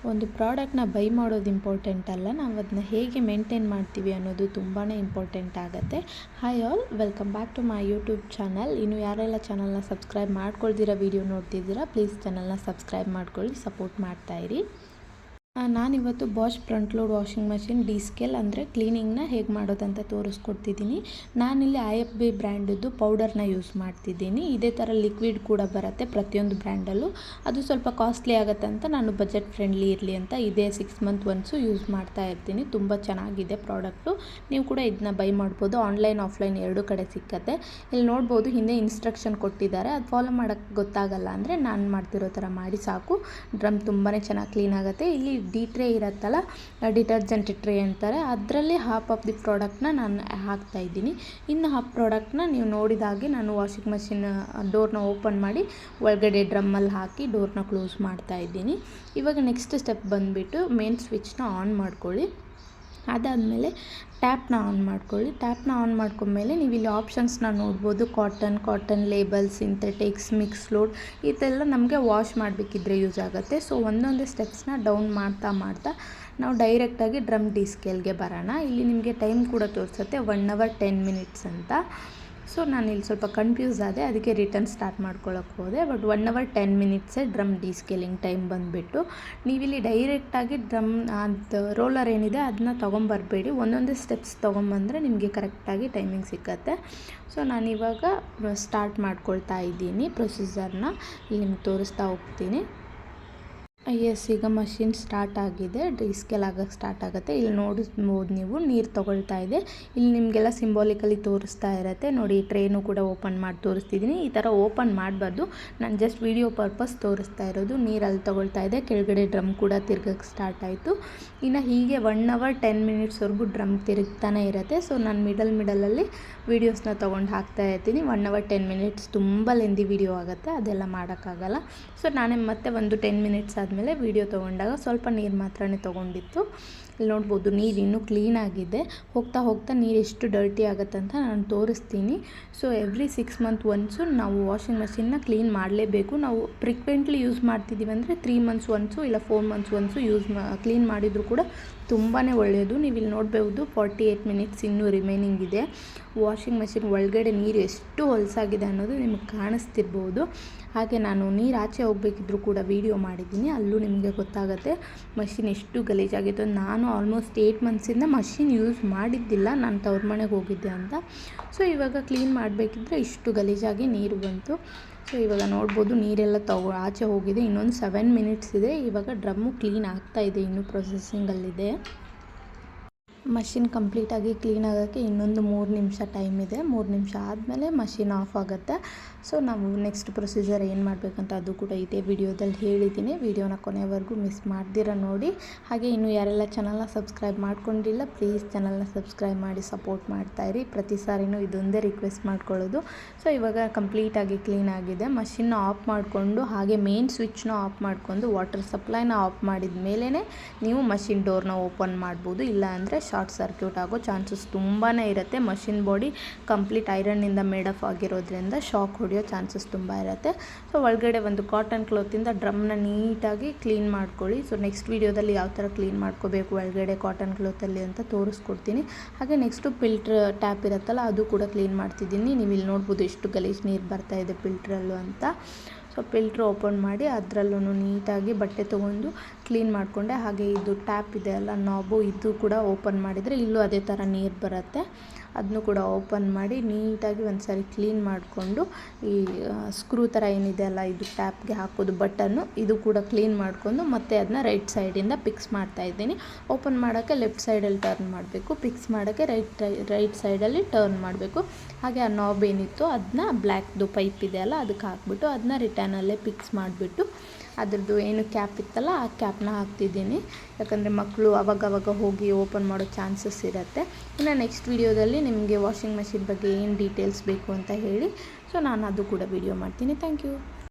ಒಂದು ಪ್ರಾಡಕ್ಟ್ನ ಬೈ ಮಾಡೋದು ಇಂಪಾರ್ಟೆಂಟ್ ಅಲ್ಲ, ನಾವು ಅದನ್ನ ಹೇಗೆ ಮೇಂಟೈನ್ ಮಾಡ್ತೀವಿ ಅನ್ನೋದು ತುಂಬಾ ಇಂಪಾರ್ಟೆಂಟ್ ಆಗುತ್ತೆ. Hi all, welcome back to my YouTube channel. ಇನ್ನು ಯಾರೆಲ್ಲ ಚಾನಲ್ನ ಸಬ್ಸ್ಕ್ರೈಬ್ ಮಾಡ್ಕೊಳ್ದಿರೋ ವಿಡಿಯೋ ನೋಡ್ತಿದ್ದೀರಾ, ಪ್ಲೀಸ್ ಚಾನಲ್ನ ಸಬ್ಸ್ಕ್ರೈಬ್ ಮಾಡ್ಕೊಳ್ಳಿ, ಸಪೋರ್ಟ್ ಮಾಡ್ತಾಯಿರಿ. ನಾನಿವತ್ತು Bosch front load washing machine descale ಅಂದರೆ ಕ್ಲೀನಿಂಗ್ನ ಹೇಗೆ ಮಾಡೋದಂತ ತೋರಿಸ್ಕೊಡ್ತಿದ್ದೀನಿ. ನಾನಿಲ್ಲಿ IFB ಬ್ರ್ಯಾಂಡದ್ದು ಪೌಡರ್ನ ಯೂಸ್ ಮಾಡ್ತಿದ್ದೀನಿ. ಇದೇ ಥರ ಲಿಕ್ವಿಡ್ ಕೂಡ ಬರುತ್ತೆ ಪ್ರತಿಯೊಂದು ಬ್ರ್ಯಾಂಡಲ್ಲೂ. ಅದು ಸ್ವಲ್ಪ ಕಾಸ್ಟ್ಲಿ ಆಗುತ್ತೆ ಅಂತ ನಾನು ಬಜೆಟ್ ಫ್ರೆಂಡ್ಲಿ ಇರಲಿ ಅಂತ ಇದೇ 6 ಮಂತ್ ಒನ್ಸು ಯೂಸ್ ಮಾಡ್ತಾ ಇರ್ತೀನಿ. ತುಂಬ ಚೆನ್ನಾಗಿದೆ ಪ್ರಾಡಕ್ಟು. ನೀವು ಕೂಡ ಇದನ್ನ ಬೈ ಮಾಡ್ಬೋದು. ಆನ್ಲೈನ್ ಆಫ್ಲೈನ್ ಎರಡೂ ಕಡೆ ಸಿಕ್ಕತ್ತೆ. ಇಲ್ಲಿ ನೋಡ್ಬೋದು, ಹಿಂದೆ ಇನ್ಸ್ಟ್ರಕ್ಷನ್ ಕೊಟ್ಟಿದ್ದಾರೆ. ಅದು ಫಾಲೋ ಮಾಡೋಕ್ಕೆ ಗೊತ್ತಾಗಲ್ಲ ಅಂದರೆ ನಾನು ಮಾಡ್ತಿರೋ ಥರ ಮಾಡಿ ಸಾಕು. ಡ್ರಮ್ ತುಂಬಾ ಚೆನ್ನಾಗಿ ಕ್ಲೀನ್ ಆಗುತ್ತೆ. ಇಲ್ಲಿ ಟ್ರೇ ಇರುತ್ತಲ್ಲ, ಡಿಟರ್ಜೆಂಟ್ ಟ್ರೇ ಅಂತಾರೆ, ಅದರಲ್ಲಿ ಹಾಫ್ ಆಫ್ ದಿ ಪ್ರಾಡಕ್ಟ್ನ ನಾನು ಹಾಕ್ತಾಯಿದ್ದೀನಿ. ಇನ್ನು ಹಾಫ್ ಪ್ರಾಡಕ್ಟ್ನ ನೀವು ನೋಡಿದಾಗೆ ನಾನು ವಾಷಿಂಗ್ ಮಷಿನ್ ಡೋರ್ನ ಓಪನ್ ಮಾಡಿ ಒಳಗಡೆ ಡ್ರಮ್ಮಲ್ಲಿ ಹಾಕಿ ಡೋರ್ನ ಕ್ಲೋಸ್ ಮಾಡ್ತಾಯಿದ್ದೀನಿ. ಇವಾಗ ನೆಕ್ಸ್ಟ್ ಸ್ಟೆಪ್ ಬಂದುಬಿಟ್ಟು ಮೇನ್ ಸ್ವಿಚ್ನ ಆನ್ ಮಾಡ್ಕೊಳ್ಳಿ. ಅದಾದಮೇಲೆ ಟ್ಯಾಪ್ನ ಆನ್ ಮಾಡ್ಕೊಳ್ಳಿ. ಟ್ಯಾಪ್ನ ಆನ್ ಮಾಡ್ಕೊಂಡ್ಮೇಲೆ ನೀವು ಇಲ್ಲಿ ಆಪ್ಷನ್ಸ್ನ ನೋಡ್ಬೋದು. Cotton label, synthetics, mix load, ಇದೆಲ್ಲ ನಮಗೆ ವಾಶ್ ಮಾಡಬೇಕಿದ್ರೆ ಯೂಸ್ ಆಗುತ್ತೆ. ಸೊ ಒಂದೊಂದೇ ಸ್ಟೆಪ್ಸ್ನ ಡೌನ್ ಮಾಡ್ತಾ ನಾವು ಡೈರೆಕ್ಟಾಗಿ ಡ್ರಮ್ ಡಿಸ್ಕೇಲ್ಗೆ ಬರೋಣ. ಇಲ್ಲಿ ನಿಮಗೆ ಟೈಮ್ ಕೂಡ ತೋರಿಸುತ್ತೆ 1 hour 10 minutes ಅಂತ. ಸೊ ನಾನಿಲ್ಲಿ ಸ್ವಲ್ಪ ಕನ್ಫ್ಯೂಸ್ ಆದೆ, ಅದಕ್ಕೆ ರಿಟರ್ನ್ ಸ್ಟಾರ್ಟ್ ಮಾಡ್ಕೊಳ್ಳೋಕೆ ಹೋದೆ. But 1 hour 10 minutes drum descaling time ಬಂದುಬಿಟ್ಟು. ನೀವಿಲ್ಲಿ ಡೈರೆಕ್ಟಾಗಿ ಡ್ರಮ್ ಅದು ರೋಲರ್ ಏನಿದೆ ಅದನ್ನ ತೊಗೊಂಬರಬೇಡಿ. ಒಂದೊಂದೇ ಸ್ಟೆಪ್ಸ್ ತೊಗೊಂಬಂದರೆ ನಿಮಗೆ ಕರೆಕ್ಟಾಗಿ ಟೈಮಿಂಗ್ ಸಿಕ್ಕತ್ತೆ. ಸೊ ನಾನಿವಾಗ ಸ್ಟಾರ್ಟ್ ಮಾಡ್ಕೊಳ್ತಾ ಇದ್ದೀನಿ ಪ್ರೊಸೀಜರ್ನ. ಇಲ್ಲಿ ನಿಮ್ಗೆ ತೋರಿಸ್ತಾ ಹೋಗ್ತೀನಿ. ಎಸ್, ಈಗ ಮಷಿನ್ ಸ್ಟಾರ್ಟ್ ಆಗಿದೆ. ಡಿಸ್ಕೇಲ್ ಆಗೋಕ್ಕೆ ಸ್ಟಾರ್ಟ್ ಆಗುತ್ತೆ. ಇಲ್ಲಿ ನೋಡ್ಬೋದು ನೀವು, ನೀರು ತೊಗೊಳ್ತಾ ಇದೆ. ಇಲ್ಲಿ ನಿಮಗೆಲ್ಲ ಸಿಂಬಾಲಿಕಲಿ ತೋರಿಸ್ತಾ ಇರುತ್ತೆ ನೋಡಿ. ಟ್ರೇನು ಕೂಡ ಓಪನ್ ಮಾಡಿ ತೋರಿಸ್ತಿದ್ದೀನಿ. ಈ ಥರ ಓಪನ್ ಮಾಡಬಾರ್ದು, ನಾನು ಜಸ್ಟ್ ವಿಡಿಯೋ ಪರ್ಪಸ್ ತೋರಿಸ್ತಾ ಇರೋದು. ನೀರಲ್ಲಿ ತೊಗೊಳ್ತಾ ಇದೆ. ಕೆಳಗಡೆ ಡ್ರಮ್ ಕೂಡ ತಿರ್ಗಕ್ಕೆ ಸ್ಟಾರ್ಟ್ ಆಯಿತು. ಇನ್ನು ಹೀಗೆ 1 hour 10 minutesವರೆಗೂ ಡ್ರಮ್ ತಿರುಗ್ತಾನೆ ಇರುತ್ತೆ. ಸೊ ನಾನು ಮಿಡಲಲ್ಲಿ ವೀಡಿಯೋಸ್ನ ತೊಗೊಂಡು ಹಾಕ್ತಾ ಇರ್ತೀನಿ. 1 hour 10 minutes ತುಂಬ ಲೆಂದಿ ವೀಡಿಯೋ ಆಗುತ್ತೆ, ಅದೆಲ್ಲ ಮಾಡೋಕ್ಕಾಗಲ್ಲ. ಸೊ ನಾನೇ ಮತ್ತೆ ಒಂದು 10 minutes ಆದಮೇಲೆ ವೀಡಿಯೋ ತೊಗೊಂಡಾಗ ಸ್ವಲ್ಪ ನೀರು ಮಾತ್ರನೇ ತೊಗೊಂಡಿತ್ತು. ಇಲ್ಲಿ ನೋಡ್ಬೋದು, ನೀರು ಇನ್ನೂ ಕ್ಲೀನಾಗಿದೆ. ಹೋಗ್ತಾ ನೀರು ಎಷ್ಟು ಡರ್ಟಿ ಆಗುತ್ತೆ ಅಂತ ನಾನು ತೋರಿಸ್ತೀನಿ. ಸೊ ಎವ್ರಿ 6 month ಒನ್ಸು ನಾವು ವಾಷಿಂಗ್ ಮಷಿನ್ನ ಕ್ಲೀನ್ ಮಾಡಲೇಬೇಕು. ನಾವು ಫ್ರೀಕ್ವೆಂಟ್ಲಿ ಯೂಸ್ ಮಾಡ್ತಿದ್ದೀವಿ ಅಂದರೆ 3 months ಒನ್ಸು ಇಲ್ಲ 4 months ಒನ್ಸು ಕ್ಲೀನ್ ಮಾಡಿದರೂ ಕೂಡ ತುಂಬಾ ಒಳ್ಳೆಯದು. ನೀವು ಇಲ್ಲಿ ನೋಡ್ಬೋದು 48 minutes ಇನ್ನೂ ರಿಮೈನಿಂಗ್ ಇದೆ. ವಾಷಿಂಗ್ ಮಷಿನ್ ಒಳಗಡೆ ನೀರು ಎಷ್ಟು ಹೊಲಸಾಗಿದೆ ಅನ್ನೋದು ನಿಮಗೆ ಕಾಣಿಸ್ತಿರ್ಬೋದು. ಹಾಗೆ ನಾನು ನೀರು ಆಚೆ ಹೋಗಬೇಕಿದ್ರೂ ಕೂಡ ವೀಡಿಯೋ ಮಾಡಿದ್ದೀನಿ, ಅಲ್ಲೂ ನಿಮಗೆ ಗೊತ್ತಾಗುತ್ತೆ ಮಷಿನ್ ಎಷ್ಟು ಗಲೀಜಾಗಿತ್ತು. ನಾನು ಆಲ್ಮೋಸ್ಟ್ 8 monthsಯಿಂದ ಮಷಿನ್ ಯೂಸ್ ಮಾಡಿದ್ದಿಲ್ಲ, ನಾನು ತವ್ರ ಮನೆಗೆ ಹೋಗಿದ್ದೆ ಅಂತ. ಸೊ ಇವಾಗ ಕ್ಲೀನ್ ಮಾಡಬೇಕಿದ್ರೆ ಇಷ್ಟು ಗಲೀಜಾಗಿ ನೀರು ಬಂತು. ಸೊ ಇವಾಗ ನೋಡ್ಬೋದು, ನೀರೆಲ್ಲ ಆಚೆ ಹೋಗಿದೆ. ಇನ್ನೊಂದು 7 minutes ಇದೆ. ಇವಾಗ ಡ್ರಮ್ಮು ಕ್ಲೀನ್ ಆಗ್ತಾಯಿದೆ, ಇನ್ನೂ ಪ್ರೊಸೆಸಿಂಗಲ್ಲಿದೆ. ಮಷಿನ್ ಕಂಪ್ಲೀಟಾಗಿ ಕ್ಲೀನ್ ಆಗೋಕ್ಕೆ ಇನ್ನೊಂದು 3 ನಿಮಿಷ ಟೈಮ್ ಇದೆ. 3 ನಿಮಿಷ ಆದಮೇಲೆ ಮಷಿನ್ ಆಫ್ ಆಗುತ್ತೆ. ಸೊ ನಾವು ನೆಕ್ಸ್ಟ್ ಪ್ರೊಸೀಜರ್ ಏನು ಮಾಡಬೇಕಂತ ಅದು ಕೂಡ ಇದೇ ವಿಡಿಯೋದಲ್ಲಿ ಹೇಳಿದ್ದೀನಿ. ವಿಡಿಯೋನ ಕೊನೆವರೆಗೂ ಮಿಸ್ ಮಾಡ್ದಿರ ನೋಡಿ. ಹಾಗೆ ಇನ್ನು ಯಾರೆಲ್ಲ ಚಾನಲ್ನ ಸಬ್ಸ್ಕ್ರೈಬ್ ಮಾಡ್ಕೊಂಡಿಲ್ಲ, ಪ್ಲೀಸ್ ಚಾನಲ್ನ ಸಬ್ಸ್ಕ್ರೈಬ್ ಮಾಡಿ ಸಪೋರ್ಟ್ ಮಾಡ್ತಾಯಿರಿ. ಪ್ರತಿ ಸಾರಿನೂ ಇದೊಂದೇ ರಿಕ್ವೆಸ್ಟ್ ಮಾಡ್ಕೊಳ್ಳೋದು. ಸೊ ಇವಾಗ ಕಂಪ್ಲೀಟಾಗಿ ಕ್ಲೀನ್ ಆಗಿದೆ. ಮಷಿನ್ನ ಆಫ್ ಮಾಡಿಕೊಂಡು ಹಾಗೆ ಮೇನ್ ಸ್ವಿಚ್ನ ಆಫ್ ಮಾಡಿಕೊಂಡು ವಾಟರ್ ಸಪ್ಲೈನ ಆಫ್ ಮಾಡಿದ ಮೇಲೇ ನೀವು ಮಷಿನ್ ಡೋರ್ನ ಓಪನ್ ಮಾಡ್ಬೋದು. ಇಲ್ಲ ಅಂದರೆ ಶಾರ್ಟ್ ಸರ್ಕ್ಯೂಟ್ ಆಗೋ ಚಾನ್ಸಸ್ ತುಂಬಾ ಇರುತ್ತೆ. ಮಷಿನ್ ಬಾಡಿ ಕಂಪ್ಲೀಟ್ ಐರನ್ನಿಂದ ಮೇಡಫ್ ಆಗಿರೋದ್ರಿಂದ ಶಾಕ್ ಹೊಡೆಯೋ ಚಾನ್ಸಸ್ ತುಂಬ ಇರುತ್ತೆ. ಸೊ ಒಳಗಡೆ ಒಂದು ಕಾಟನ್ ಕ್ಲಾತಿಂದ ಡ್ರಮ್ನ ನೀಟಾಗಿ ಕ್ಲೀನ್ ಮಾಡ್ಕೊಳ್ಳಿ. ಸೊ ನೆಕ್ಸ್ಟ್ ವೀಡಿಯೋದಲ್ಲಿ ಯಾವ ಥರ ಕ್ಲೀನ್ ಮಾಡ್ಕೋಬೇಕು ಒಳಗಡೆ ಕಾಟನ್ ಕ್ಲಾತಲ್ಲಿ ಅಂತ ತೋರಿಸ್ಕೊಡ್ತೀನಿ. ಹಾಗೆ ನೆಕ್ಸ್ಟು ಫಿಲ್ಟ್ರ್ ಟ್ಯಾಪ್ ಇರುತ್ತಲ್ಲ, ಅದು ಕೂಡ ಕ್ಲೀನ್ ಮಾಡ್ತಿದ್ದೀನಿ. ನೀವು ಇಲ್ಲಿ ನೋಡ್ಬೋದು ಎಷ್ಟು ಗಲೀಜು ನೀರು ಬರ್ತಾಯಿದೆ ಫಿಲ್ಟ್ರಲ್ಲೂ ಅಂತ. ಸೊ ಫಿಲ್ಟ್ರ್ ಓಪನ್ ಮಾಡಿ ಅದರಲ್ಲೂ ನೀಟಾಗಿ ಬಟ್ಟೆ ತೊಗೊಂಡು ಕ್ಲೀನ್ ಮಾಡಿಕೊಂಡೆ. ಹಾಗೆ ಇದು ಟ್ಯಾಪ್ ಇದೆ ಅಲ್ಲ, ನಾಬು, ಇದು ಕೂಡ ಓಪನ್ ಮಾಡಿದರೆ ಇಲ್ಲೂ ಅದೇ ಥರ ನೀರು ಬರುತ್ತೆ. ಅದನ್ನು ಕೂಡ ಓಪನ್ ಮಾಡಿ ನೀಟಾಗಿ ಒಂದು ಸಾರಿ ಕ್ಲೀನ್ ಮಾಡಿಕೊಂಡು ಈ ಸ್ಕ್ರೂ ಥರ ಏನಿದೆ ಅಲ್ಲ, ಇದು ಟ್ಯಾಪ್ಗೆ ಹಾಕೋದು ಬಟನ್ನು, ಇದು ಕೂಡ ಕ್ಲೀನ್ ಮಾಡಿಕೊಂಡು ಮತ್ತೆ ಅದನ್ನ ರೈಟ್ ಸೈಡಿಂದ ಫಿಕ್ಸ್ ಮಾಡ್ತಾಯಿದ್ದೀನಿ. ಓಪನ್ ಮಾಡೋಕ್ಕೆ ಲೆಫ್ಟ್ ಸೈಡಲ್ಲಿ ಟರ್ನ್ ಮಾಡಬೇಕು, ಫಿಕ್ಸ್ ಮಾಡೋಕ್ಕೆ ರೈಟ್ ಸೈಡಲ್ಲಿ ಟರ್ನ್ ಮಾಡಬೇಕು. ಹಾಗೆ ಆ ನಾಬ್ ಏನಿತ್ತು ಅದನ್ನ ಬ್ಲ್ಯಾಕ್ದು ಪೈಪ್ ಇದೆ ಅಲ್ಲ, ಅದಕ್ಕೆ ಹಾಕ್ಬಿಟ್ಟು ಅದನ್ನ ರಿಟರ್ನಲ್ಲೇ ಫಿಕ್ಸ್ ಮಾಡಿಬಿಟ್ಟು ಅದ್ರದ್ದು ಏನು ಕ್ಯಾಪ್ ಇತ್ತಲ್ಲ ಆ ಕ್ಯಾಪ್ನ ಹಾಕ್ತಿದ್ದೀನಿ. ಯಾಕಂದರೆ ಮಕ್ಕಳು ಅವಾಗವಾಗ ಹೋಗಿ ಓಪನ್ ಮಾಡೋ ಚಾನ್ಸಸ್ ಇರುತ್ತೆ. ಇನ್ನು ನೆಕ್ಸ್ಟ್ ವೀಡಿಯೋದಲ್ಲಿ ನಿಮಗೆ ವಾಷಿಂಗ್ ಮಷಿನ್ ಬಗ್ಗೆ ಏನು ಡೀಟೇಲ್ಸ್ ಬೇಕು ಅಂತ ಹೇಳಿ, ಸೊ ನಾನು ಅದು ಕೂಡ ವೀಡಿಯೋ ಮಾಡ್ತೀನಿ. Thank you.